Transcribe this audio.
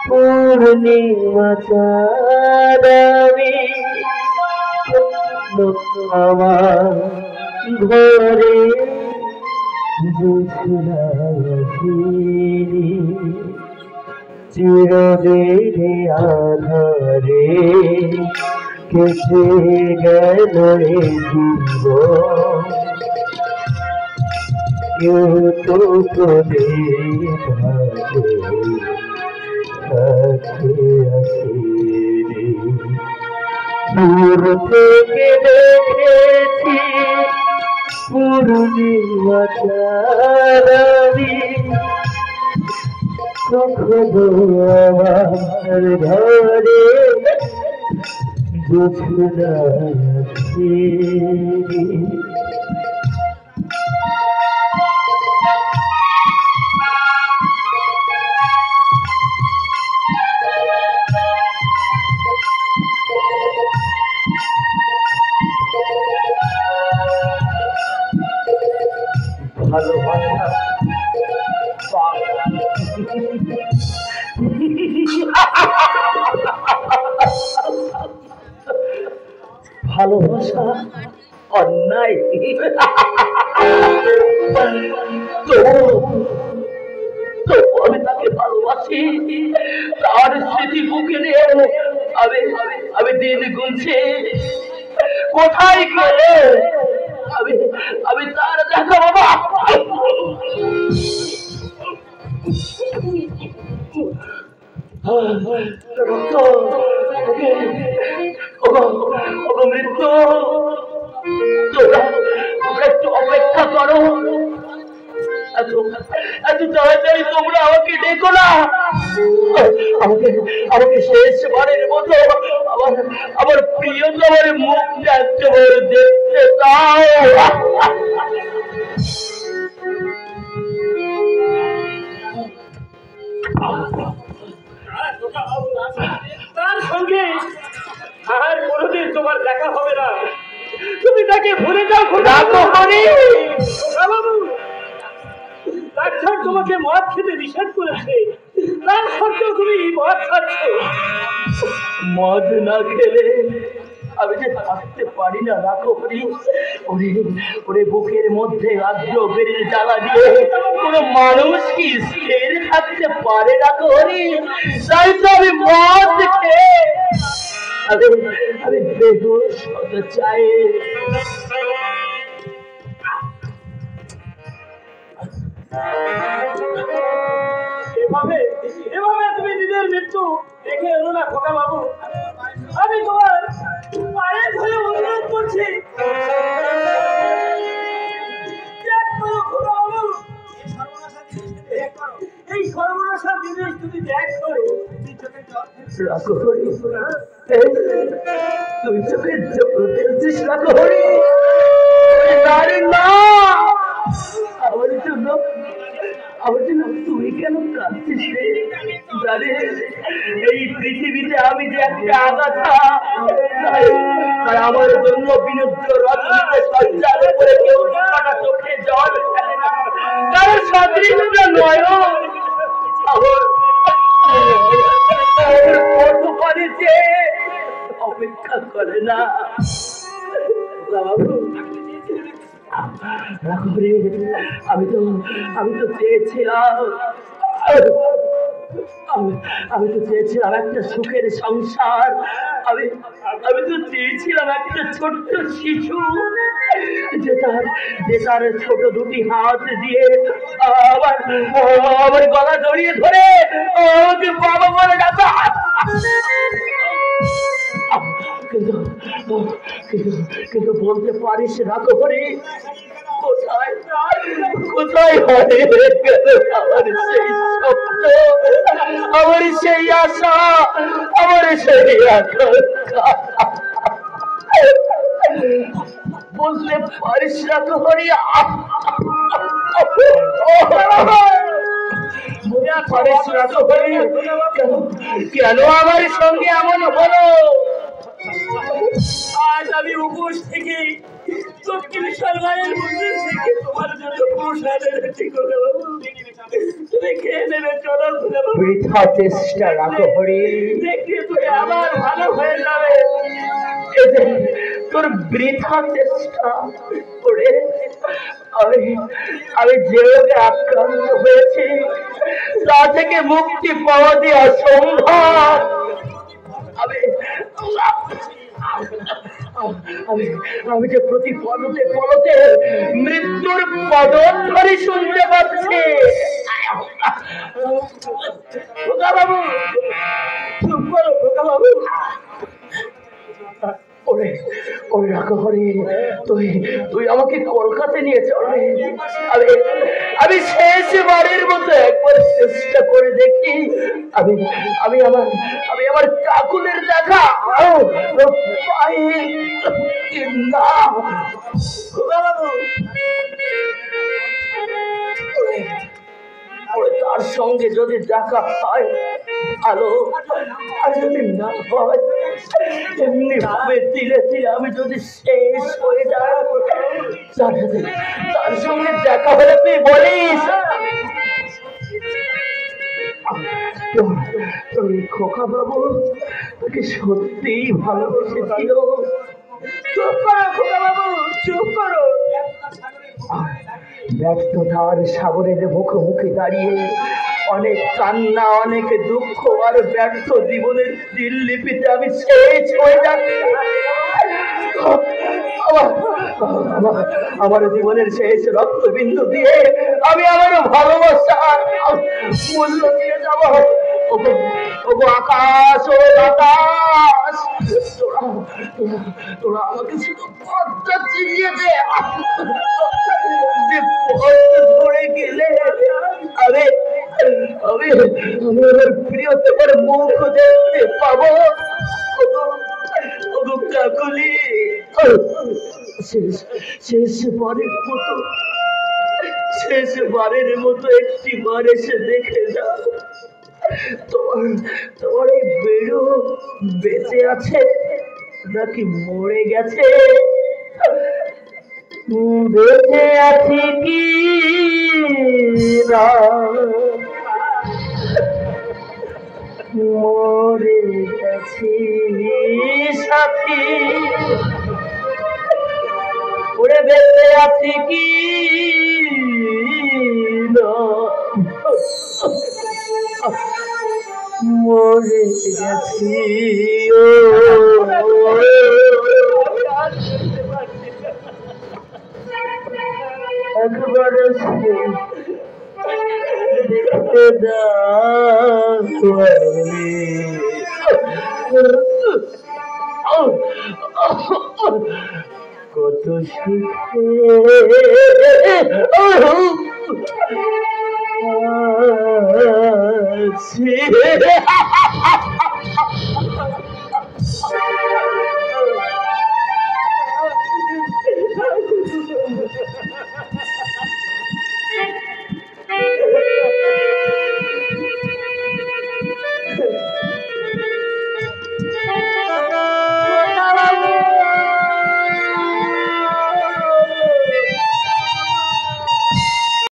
পূর্ণিমা চাঁদাবি আমার ঘরে চিরদিনে আধারে কেটে গেল জীবন কেউ তো তোদের দূর থেকে দেখেছি পূর্ণিমা চাঁদাবি আমার ঘরে জোছনা ভালোবাসা ভালোবাসা অন্যায় আমি তাকে ভালোবাসি তার স্মৃতি বুকে নিয়ে আমি দিন গুনছি কোথায় গেলে আমি তার দেখা বাবা মৃত্যু তোমরা একটু অপেক্ষা করো এত তাড়াতাড়ি তোমরা আমাকে ডেকো না আমাকে শেষবারের মতো আমার প্রিয়তমের মুখটা একটু দেখতে দাও তার সঙ্গে আর কোনোদিন তোমার দেখা হবে না তুমি তাকে ভুলে যাও ডাক্তার তোমাকে মদ খেতে নিষেধ করেছে তার সত্ত্বেও তুমি মদ খাচ্ছ মদ না খেলে আমি যে থাকতে পারি না রাখো করি ওরে বুকের মধ্যে আদ্র বেরিয়ে জ্বালা দিয়ে কোনো মানুষ কি স্থির থাকতে পারে না করি তাই তো আমি মদ খেয়ে আমি বেহুশ হতে চাই এভাবে তুমি নিজের মৃত্যু দেখে এলো না খোকা বাবু আমি তোমার পায়ে ধরে অনুরোধ করছি এই সর্বনাশা জিনিস তুমি ত্যাগ করো তুই চোখে ফেলছিস রাখহরি না আমার জন্য তুই কেন কাঁদছিস রে জানিস এই পৃথিবীতে আমি যে একটা আগাছা তাই আমার জন্য বিরুদ্ধ রথে সঞ্চার করে কেউ কাটা চোখে জল তার সদৃশ নয় অপেক্ষা করে না আমি তো চেয়েছিলাম একটা সুখের সংসার আমি তো চেয়েছিলাম একটা ছোট্ট শিশু যে তার ছোট দুটি হাত দিয়ে আমার গলা জড়িয়ে ধরে আমাকে বাবা বলে ডাকা কিন্তু বলতে পারিস রাখো করে কোথায় আমার সেই স্বপ্ন আমার সেই আশা আমার সেই আকাঙ্ক্ষা বলতে পারিস রাখো করে কেন কেন আমার সঙ্গে এমন হলো? আজ আমি উপোস থেকে দক্ষিণেশ্বর মায়ের মন্দির থেকে তোমার জন্য প্রসাদ এনেছি খোকা বাবু। তুমি খেয়ে নেবে, চলো খোকা বাবু। বৃথা চেষ্টা রাখো হরি, দেখে তুমি আবার ভালো হয়ে যাবে। এই যে তোর বৃথা চেষ্টা করে আমি আমি যে রোগে আক্রান্ত হয়েছি তা থেকে মুক্তি পাওয়া দিয়ে অসম্ভব। আমি আমি আমি যে প্রতি পলতে পলতে মৃত্যুর পদধ্বনি শুনতে পাচ্ছি। খোকা বাবু চুপ করো খোকা বাবু। ওরে ওরে রাখো হরি, তুই তুই আমাকে কলকাতায় নিয়ে চল রে। আমি আমি শেষবারের মতো একবার চেষ্টা করে দেখি আমি আমি আমার আমি আমার কাকুলের দেখা পাই না। খোকা বাবু তার সঙ্গে যদি দেখা হয় ভালো, আর যদি না হয় এমনি ভাবে ধীরে ধীরে আমি যদি শেষ হয়ে যাই তার সঙ্গে দেখা হলে তুই বলিস তোর খোকা বাবু তোকে সত্যিই ভালোবেসেছিল। চুপ করো খোকা বাবু, চুপ করো। ব্যর্থতার সাগরের মুখোমুখি দাঁড়িয়ে অনেক কান্না, অনেক দুঃখ আর ব্যর্থ জীবনের দিল্লিপিতে আমি শেষ হয়ে যাচ্ছি। আমার জীবনের শেষ রক্তবিন্দু দিয়ে আমি আমার ভালোবাসা মূল্য দিয়ে যাব। ওগো আকাশ, ও বাতাস, তোরা আমাকে শুধু পথটা চিনিয়ে দে। যে পথ ধরে গেলে আমি আমি আমি আমার প্রিয়তমার মুখ দেখতে পাবো। ওগো কাকুলি, শেষবারের মতো একটি বার এসে দেখে যাও তোমার এই বেড়ু বেঁচে আছে নাকি মরে গেছে। বেঁচে আছি কি না মরে গেছি সাথী, ওরে বেঁচে আছি কি না মরে গেছি। একবার দেখতে কত সুখে আছি।